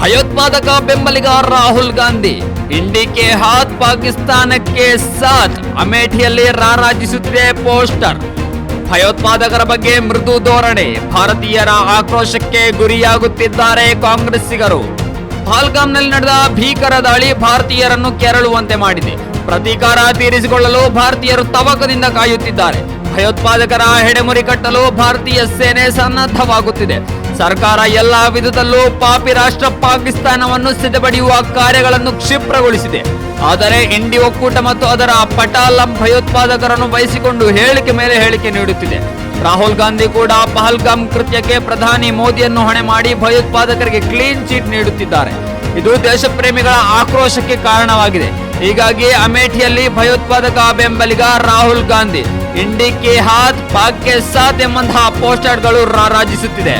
ಭಯೋತ್ಪಾದಕ ಬೆಂಬಲಿಗ ರಾಹುಲ್ ಗಾಂಧಿ ಇಂಡಿಕೆ ಹಾತ್ ಪಾಕಿಸ್ತಾನಕ್ಕೆ ಸಾಥ್, ಅಮೇಠಿಯಲ್ಲಿ ರಾರಾಜಿಸುತ್ತಿದೆ ಪೋಸ್ಟರ್. ಭಯೋತ್ಪಾದಕರ ಬಗ್ಗೆ ಮೃದು ಧೋರಣೆ, ಭಾರತೀಯರ ಆಕ್ರೋಶಕ್ಕೆ ಗುರಿಯಾಗುತ್ತಿದ್ದಾರೆ ಕಾಂಗ್ರೆಸ್ಸಿಗರು. ಪಹಲ್ಗಾಮ್ನಲ್ಲಿ ನಡೆದ ಭೀಕರ ದಾಳಿ ಭಾರತೀಯರನ್ನು ಕೆರಳುವಂತೆ ಮಾಡಿದೆ. ಪ್ರತೀಕಾರ ತೀರಿಸಿಕೊಳ್ಳಲು ಭಾರತೀಯರು ತವಕದಿಂದ ಕಾಯುತ್ತಿದ್ದಾರೆ. ಭಯೋತ್ಪಾದಕರ ಹೆಡೆಮುರಿ ಕಟ್ಟಲು ಭಾರತೀಯ ಸೇನೆ ಸನ್ನದ್ಧವಾಗುತ್ತಿದೆ. ಸರ್ಕಾರ ಎಲ್ಲಾ ವಿಧದಲ್ಲೂ ಪಾಪಿ ರಾಷ್ಟ್ರ ಪಾಕಿಸ್ತಾನವನ್ನು ಸೆದೆಬಡಿಯುವ ಕಾರ್ಯಗಳನ್ನು ಕ್ಷಿಪ್ರಗೊಳಿಸಿದೆ. ಆದರೆ ಇಂಡಿ ಒಕ್ಕೂಟ ಮತ್ತು ಅದರ ಪಟಾಲಂ ಭಯೋತ್ಪಾದಕರನ್ನು ವಹಿಸಿಕೊಂಡು ಹೇಳಿಕೆ ಮೇಲೆ ಹೇಳಿಕೆ ನೀಡುತ್ತಿದೆ. ರಾಹುಲ್ ಗಾಂಧಿ ಕೂಡ ಪಹಲ್ಗಾಮ್ ಕೃತ್ಯಕ್ಕೆ ಪ್ರಧಾನಿ ಮೋದಿಯನ್ನು ಹೊಣೆ ಮಾಡಿ ಭಯೋತ್ಪಾದಕರಿಗೆ ಕ್ಲೀನ್ ಚೀಟ್ ನೀಡುತ್ತಿದ್ದಾರೆ. ಇದು ದೇಶಪ್ರೇಮಿಗಳ ಆಕ್ರೋಶಕ್ಕೆ ಕಾರಣವಾಗಿದೆ. ಹೀಗಾಗಿ ಅಮೇಠಿಯಲ್ಲಿ ಭಯೋತ್ಪಾದಕ ಬೆಂಬಲಿಗ ರಾಹುಲ್ ಗಾಂಧಿ ಇಂಡಿಕೆ ಹಾತ್ ಪಾಕ್ ಕೆ ಸಾಥ್ ಎಂಬಂತಹ ಪೋಸ್ಟರ್ಗಳು ರಾರಾಜಿಸುತ್ತಿದೆ.